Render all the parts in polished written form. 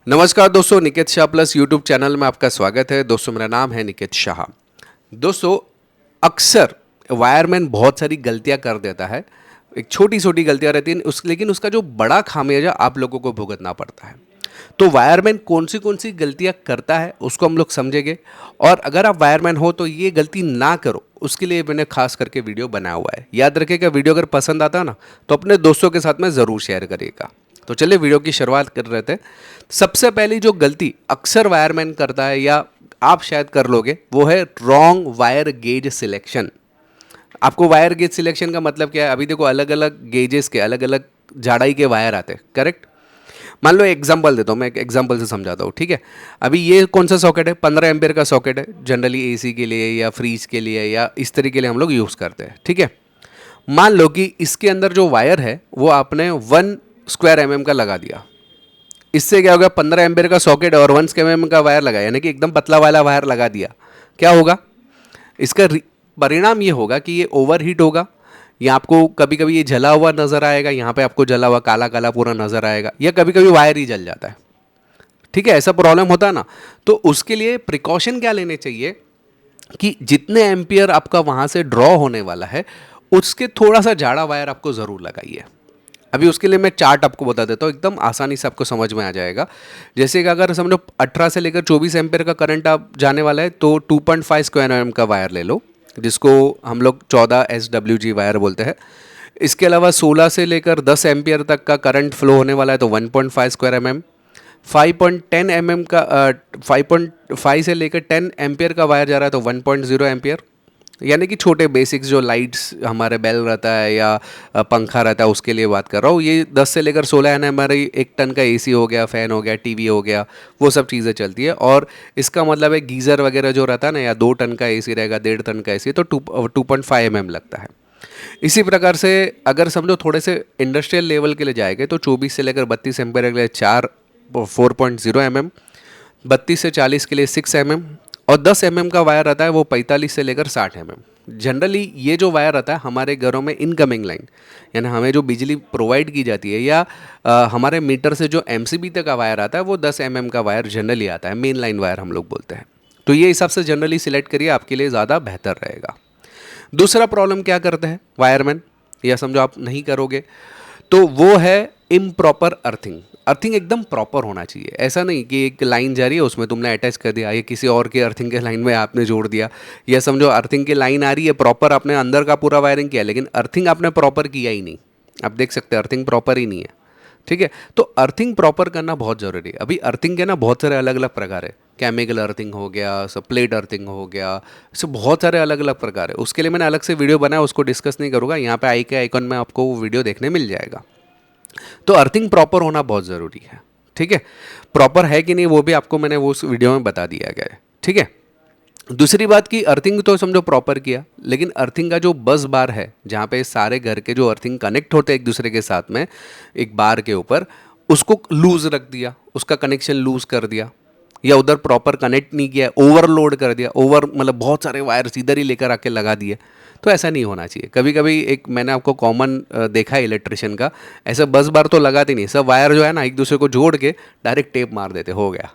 नमस्कार दोस्तों, Niket Shah plus YouTube channel में आपका स्वागत है। दोस्तों मेरा नाम है निकेत शाह। दोस्तों अक्सर वायरमैन बहुत सारी गलतियां कर देता है। एक छोटी छोटी गलतियां रहती हैं लेकिन उसका जो बड़ा खामियाजा आप लोगों को भुगतना पड़ता है। तो वायरमैन कौन सी गलतियां करता है उसको हम लोग समझेंगे। और अगर आप वायरमैन हो तो ये गलती ना करो, उसके लिए मैंने खास करके वीडियो बनाया हुआ है। याद रखिएगा, वीडियो अगर पसंद आता है ना तो अपने दोस्तों के साथ में ज़रूर शेयर करिएगा। तो चलिए वीडियो की शुरुआत कर रहे थे। सबसे पहली जो गलती अक्सर वायरमैन करता है या आप शायद कर लोगे वो है रॉन्ग वायर गेज सिलेक्शन। आपको वायर गेज सिलेक्शन का मतलब क्या है? अभी देखो, अलग अलग गेजेस के अलग अलग जाड़ाई के वायर आते हैं, करेक्ट। मान लो एग्जांपल देता हूँ, मैं एक एग्जांपल से समझाता हूँ, ठीक है। अभी ये कौन सा सॉकेट है? 15 एम्पियर का सॉकेट है। जनरली एसी के लिए या फ्रीज के लिए या इस तरीके के लिए हम लोग यूज़ करते हैं, ठीक है। मान लो कि इसके अंदर जो वायर है वो आपने 1 स्क्वायर का लगा दिया। इससे क्या होगा? 15 एम्पियर का सॉकेट और 1 का वायर लगाया, यानी कि एकदम पतला वाला वायर लगा दिया। क्या होगा? इसका परिणाम ये होगा कि ये ओवरहीट होगा, या आपको कभी कभी ये जला हुआ नजर आएगा। यहाँ पे आपको जला हुआ काला काला पूरा नजर आएगा, या कभी कभी वायर ही जल जाता है, ठीक है। ऐसा प्रॉब्लम होता है ना। तो उसके लिए प्रिकॉशन क्या लेने चाहिए कि जितने एम्पियर आपका वहां से ड्रॉ होने वाला है उसके थोड़ा सा जाड़ा वायर आपको ज़रूर लगाइए। अभी उसके लिए मैं चार्ट आपको बता देता हूँ, एकदम आसानी से आपको समझ में आ जाएगा। जैसे कि अगर समझो 18 से लेकर 24 एम्पियर का करंट आप जाने वाला है तो 2.5 स्क्वायर एम का वायर ले लो, जिसको हम लोग 14 SWG वायर बोलते हैं। इसके अलावा 16 से लेकर 10 एम्पियर तक का करंट फ्लो होने वाला है तो 1.5 स्क्वायर mm। 5.10 mm का 5.5 से लेकर 10 एम्पियर का वायर जा रहा है तो 1.0 एम्पियर। यानी कि छोटे बेसिक्स जो लाइट्स हमारे बेल रहता है या पंखा रहता है उसके लिए बात कर रहा हूँ। ये 10 से लेकर 16 है ना, हमारी 1 टन का एसी हो गया, फ़ैन हो गया, टीवी हो गया, वो सब चीज़ें चलती है। और इसका मतलब है गीज़र वगैरह जो रहता है ना, या 2 टन का एसी रहेगा, 1.5 टन का एसी, तो 2.5 लगता है। इसी प्रकार से अगर समझो थोड़े से इंडस्ट्रियल लेवल के लिए जाएंगे तो 24 से लेकर 32 एम्पियर के लिए 4.0 mm, 32 से 40 के लिए 6 mm, और 10 का वायर आता है वो 45 से लेकर 60 जनरली ये जो वायर आता है हमारे घरों में इनकमिंग लाइन, यानी हमें जो बिजली प्रोवाइड की जाती है, या हमारे मीटर से जो MCB तक का वायर आता है वो 10 का वायर जनरली आता है, मेन लाइन वायर हम लोग बोलते हैं। तो ये हिसाब से जनरली सिलेक्ट करिए, आपके लिए ज़्यादा बेहतर रहेगा। दूसरा प्रॉब्लम क्या करते हैं वायरमैन, या समझो आप नहीं करोगे, तो वो है इम्प्रॉपर अर्थिंग। अर्थिंग एकदम प्रॉपर होना चाहिए। ऐसा नहीं कि एक लाइन जा रही है उसमें तुमने अटैच कर दिया, या किसी और के अर्थिंग के लाइन में आपने जोड़ दिया, या समझो अर्थिंग की लाइन आ रही है प्रॉपर, आपने अंदर का पूरा वायरिंग किया लेकिन अर्थिंग आपने प्रॉपर किया ही नहीं। आप देख सकते हैं अर्थिंग प्रॉपर ही नहीं है, ठीक है। तो अर्थिंग प्रॉपर करना बहुत ज़रूरी है। अभी अर्थिंग के ना बहुत सारे अलग अलग प्रकार है। केमिकल अर्थिंग हो गया, सब प्लेट अर्थिंग हो गया, सब बहुत सारे अलग अलग प्रकार है। उसके लिए मैंने अलग से वीडियो बनाया, उसको डिस्कस नहीं करूँगा। यहाँ पे आई के आइकन में आपको वो वीडियो देखने मिल जाएगा। तो अर्थिंग प्रॉपर होना बहुत ज़रूरी है, ठीक है। प्रॉपर है कि नहीं वो भी आपको मैंने वो उस वीडियो में बता दिया गया है, ठीक है। दूसरी बात की अर्थिंग तो समझो प्रॉपर किया, लेकिन अर्थिंग का जो बस बार है जहाँ पे सारे घर के जो अर्थिंग कनेक्ट होते हैं एक दूसरे के साथ में एक बार के ऊपर, उसको लूज रख दिया, उसका कनेक्शन लूज कर दिया, या उधर प्रॉपर कनेक्ट नहीं किया, ओवरलोड कर दिया, ओवर मतलब बहुत सारे वायर्स इधर ही लेकर आके लगा दिए। तो ऐसा नहीं होना चाहिए। कभी कभी एक मैंने आपको कॉमन देखा है इलेक्ट्रिशियन का, ऐसा बस बार तो लगाते नहीं, सब वायर जो है ना एक दूसरे को जोड़ के डायरेक्ट टेप मार देते, हो गया।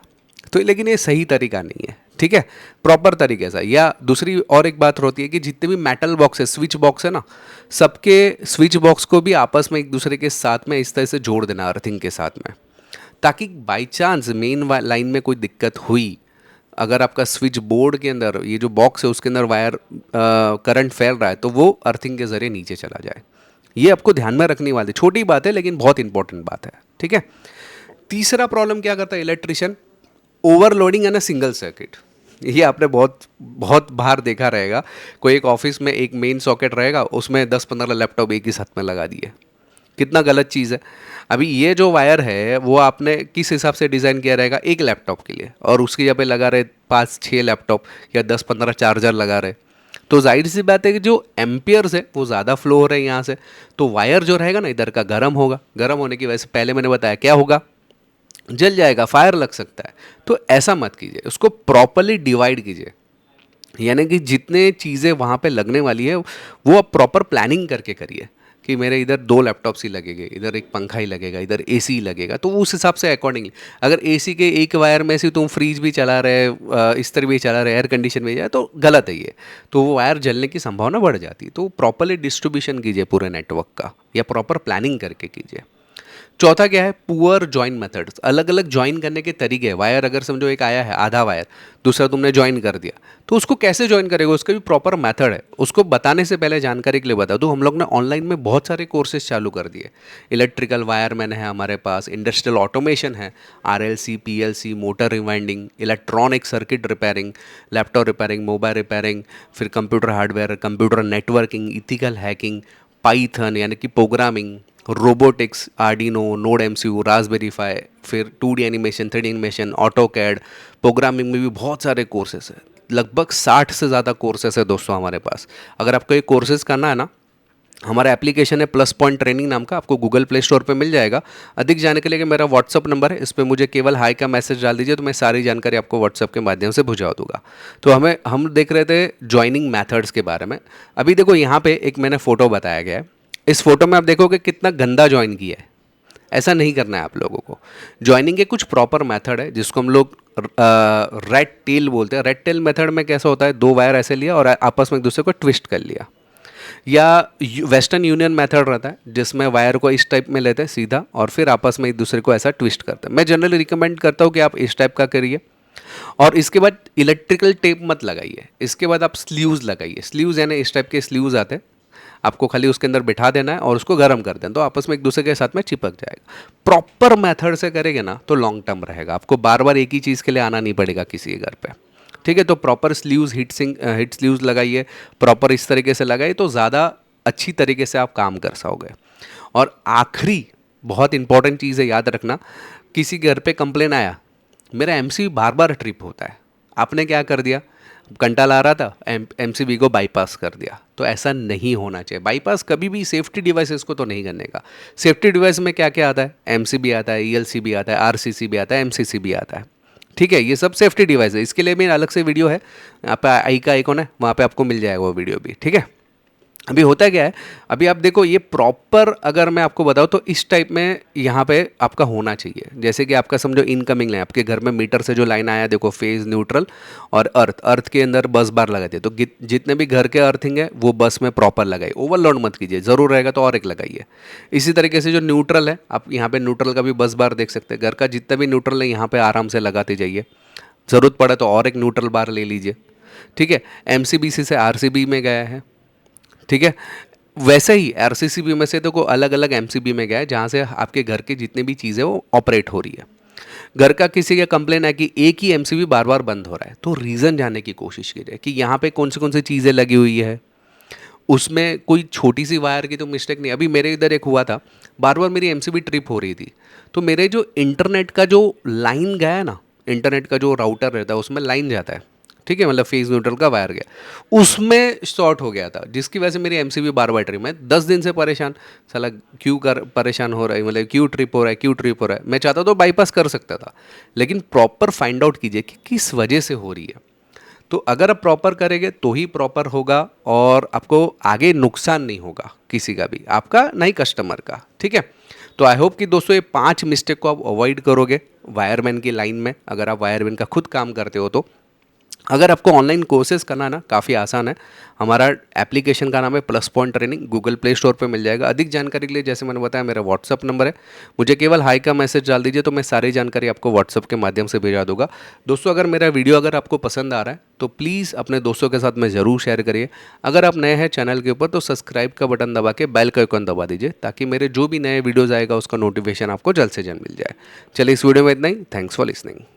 तो लेकिन ये सही तरीका नहीं है, ठीक है। प्रॉपर तरीके से। या दूसरी और एक बात होती है कि जितने भी मेटल बॉक्स है, स्विच बॉक्स है ना, सबके स्विच बॉक्स को भी आपस में एक दूसरे के साथ में इस तरह से जोड़ देना अर्थिंग के साथ में, ताकि बाई चांस मेन लाइन में कोई दिक्कत हुई, अगर आपका स्विच बोर्ड के अंदर ये जो बॉक्स है उसके अंदर वायर करंट फैल रहा है तो वो अर्थिंग के ज़रिए नीचे चला जाए। ये आपको ध्यान में रखने वाली छोटी बात है लेकिन बहुत इंपॉर्टेंट बात है, ठीक है। तीसरा प्रॉब्लम क्या करता है इलेक्ट्रिशियन? ओवरलोडिंग है ना सिंगल सर्किट। ये आपने बहुत बहुत बार देखा रहेगा। कोई एक ऑफिस में एक मेन सॉकेट रहेगा, उसमें 10-15 लैपटॉप एक ही साथ में लगा दिए। कितना गलत चीज़ है। अभी ये जो वायर है वो आपने किस हिसाब से डिज़ाइन किया रहेगा? एक लैपटॉप के लिए, और उसकी जगह पे लगा रहे 5-6 लैपटॉप या 10-15 चार्जर लगा रहे, तो जाहिर सी बात है कि जो एम्पियर्स है वो ज़्यादा फ्लो हो रहे हैं यहाँ से। तो वायर जो रहेगा ना इधर का गर्म होगा, गर्म होने की वजह से पहले मैंने बताया क्या होगा? जल जाएगा, फायर लग सकता है। तो ऐसा मत कीजिए, उसको प्रॉपरली डिवाइड कीजिए। यानी कि जितने चीज़ें वहाँ पे लगने वाली है वो आप प्रॉपर प्लानिंग करके करिए। कि मेरे इधर 2 लैपटॉप्स ही लगेंगे, इधर एक पंखा ही लगेगा, इधर एसी ही लगेगा, तो उस हिसाब से अकॉर्डिंगली अगर एसी के एक वायर में से तुम फ्रीज भी चला रहे, इस्त्री भी चला रहे, एयर कंडीशन भी जाए तो गलत है ये, तो वो वायर जलने की संभावना बढ़ जाती है। तो प्रॉपरली डिस्ट्रीब्यूशन कीजिए पूरे नेटवर्क का, या प्रॉपर प्लानिंग करके कीजिए। चौथा क्या है, पुअर ज्वाइन मेथड्स, अलग अलग ज्वाइन करने के तरीके हैं। वायर अगर समझो एक आया है आधा वायर, दूसरा तुमने ज्वाइन कर दिया, तो उसको कैसे ज्वाइन करेगा, उसका भी प्रॉपर मेथड है। उसको बताने से पहले जानकारी के लिए बता दूं, हम लोग ने ऑनलाइन में बहुत सारे कोर्सेज चालू कर दिए। इलेक्ट्रिकल वायरमैन है हमारे पास, इंडस्ट्रियल ऑटोमेशन है, RLC PLC, motor rewinding, electronic circuit repairing, laptop repairing, mobile repairing, फिर computer hardware, computer networking, ethical hacking, python यानी कि programming, robotics, arduino, node MCU, raspberry pi, फिर 2D animation, 3D animation, AutoCAD, programming में भी बहुत सारे courses हैं। लगभग 60 से ज़्यादा कोर्सेस है दोस्तों हमारे पास। अगर आपको ये कोर्सेज करना है ना, हमारा एप्लीकेशन है प्लस पॉइंट ट्रेनिंग नाम का, आपको गूगल प्ले स्टोर पे मिल जाएगा। अधिक जानकारी के लिए मेरा व्हाट्सअप नंबर है, इस पर मुझे केवल हाई का मैसेज डाल दीजिए, तो मैं सारी जानकारी आपको व्हाट्सअप के माध्यम से भिजवा दूंगा। तो हम देख रहे थे ज्वाइनिंग मैथड्स के बारे में। अभी देखो यहाँ पे एक मैंने फ़ोटो बताया गया है, इस फोटो में आप देखोगे कितना गंदा ज्वाइन किया है। ऐसा नहीं करना है आप लोगों को। ज्वाइनिंग के कुछ प्रॉपर मेथड है जिसको हम लोग रेड टेल बोलते हैं। रेड टेल मेथड में कैसा होता है, 2 वायर ऐसे लिया और आपस में एक दूसरे को ट्विस्ट कर लिया। या वेस्टर्न यूनियन मेथड रहता है जिसमें वायर को इस टाइप में लेते हैं सीधा और फिर आपस में एक दूसरे को ऐसा ट्विस्ट करते हैं। मैं जनरली रिकमेंड करता हूँ कि आप इस टाइप का करिए। और इसके बाद इलेक्ट्रिकल टेप मत लगाइए, इसके बाद आप स्लीव्स लगाइए। स्लीव्स यानी इस टाइप के स्लीव्स आते हैं, आपको खाली उसके अंदर बिठा देना है और उसको गर्म कर देना, तो आपस में एक दूसरे के साथ में चिपक जाएगा। प्रॉपर मेथड से करेंगे ना तो लॉन्ग टर्म रहेगा, आपको बार बार एक ही चीज़ के लिए आना नहीं पड़ेगा किसी के घर पे। ठीक है, तो प्रॉपर स्लीव्स, हिट स्लीव्स लगाइए, प्रॉपर इस तरीके से लगाइए तो ज़्यादा अच्छी तरीके से आप काम कर सकोगे। और आखिरी बहुत इंपॉर्टेंट चीज़ है, याद रखना, किसी घर पे कंप्लेन आया, मेरा MCB बार बार ट्रिप होता है, आपने क्या कर दिया, कंटाल आ रहा था, MCB को बाईपास कर दिया, तो ऐसा नहीं होना चाहिए। बाईपास कभी भी सेफ्टी डिवाइसेस को तो नहीं करने का। सेफ्टी डिवाइस में क्या क्या आता है, MCB आता है, ELCB आता है, RCCB आता है, MCCB आता है। ठीक है, ये सब सेफ्टी डिवाइस है, इसके लिए भी अलग से वीडियो है, आप आई का आइकॉन है वहाँ पे आपको मिल जाएगा वो वीडियो भी। ठीक है, अभी होता क्या है, अभी आप देखो ये प्रॉपर अगर मैं आपको बताऊँ तो इस टाइप में यहाँ पे आपका होना चाहिए। जैसे कि आपका समझो इनकमिंग लाइन, आपके घर में मीटर से जो लाइन आया, देखो फेज, न्यूट्रल और अर्थ के अंदर बस बार लगाते हैं, तो जितने भी घर के अर्थिंग है वो बस में प्रॉपर लगाइए, ओवरलोड मत कीजिए, ज़रूर रहेगा तो और एक लगाइए। इसी तरीके से जो न्यूट्रल है, आप यहाँ पे न्यूट्रल का भी बस बार देख सकते हैं, घर का जितना भी न्यूट्रल है यहाँ पे आराम से लगाते जाइए, ज़रूरत पड़े तो और एक न्यूट्रल बार ले लीजिए। ठीक है, MCBC से RCB में गया है। ठीक है, वैसे ही RCCB में से तो को अलग अलग MCB में गया है जहाँ से आपके घर की जितनी भी चीज़ें वो ऑपरेट हो रही है। घर का किसी का कंप्लेन है कि एक ही MCB बार बार बंद हो रहा है, तो रीज़न जानने की कोशिश कीजिए कि यहाँ पे कौन सी चीज़ें लगी हुई है, उसमें कोई छोटी सी वायर की तो मिस्टेक नहीं। अभी मेरे इधर एक हुआ था, बार बार मेरी MCB ट्रिप हो रही थी, तो मेरे जो इंटरनेट का जो लाइन गया है ना, इंटरनेट का जो राउटर रहता है उसमें लाइन जाता है, ठीक है, मतलब फेज न्यूट्रल का वायर गया, उसमें शॉर्ट हो गया था, जिसकी वजह से मेरी MCB बार बार ट्रिप, मैं 10 दिन से परेशान, साला क्यों कर परेशान हो रहा है, मतलब क्यों ट्रिप हो रहा है, क्यों ट्रिप हो रहा है। मैं चाहता तो बाईपास कर सकता था, लेकिन प्रॉपर फाइंड आउट कीजिए कि किस वजह से हो रही है। तो अगर आप प्रॉपर करेंगे तो ही प्रॉपर होगा और आपको आगे नुकसान नहीं होगा किसी का भी, आपका नहीं कस्टमर का। ठीक है, तो आई होप कि दोस्तों ये 5 मिस्टेक को आप अवॉइड करोगे वायरमैन की लाइन में, अगर आप वायरमैन का खुद काम करते हो तो। अगर आपको ऑनलाइन कोर्सेज करना है ना, काफ़ी आसान है। हमारा एप्लीकेशन का नाम है plus point training, Google play store पे मिल जाएगा। अधिक जानकारी के लिए जैसे मैंने बताया मेरा व्हाट्सअप नंबर है, मुझे केवल हाई का मैसेज डाल दीजिए तो मैं सारी जानकारी आपको व्हाट्सअप के माध्यम से भेजा दूंगा। दोस्तों अगर मेरा वीडियो अगर आपको पसंद आ रहा है तो प्लीज़ अपने दोस्तों के साथ में ज़रूर शेयर करिए। अगर आप नए हैं चैनल के ऊपर तो सब्सक्राइब का बटन दबा के बेल का आइकन दबा दीजिए ताकि मेरे जो भी नए वीडियोज़ आएगा उसका नोटिफिकेशन आपको जल्द से जल्द मिल जाए। चलिए इस वीडियो में इतना ही, थैंक्स फॉर लिसनिंग।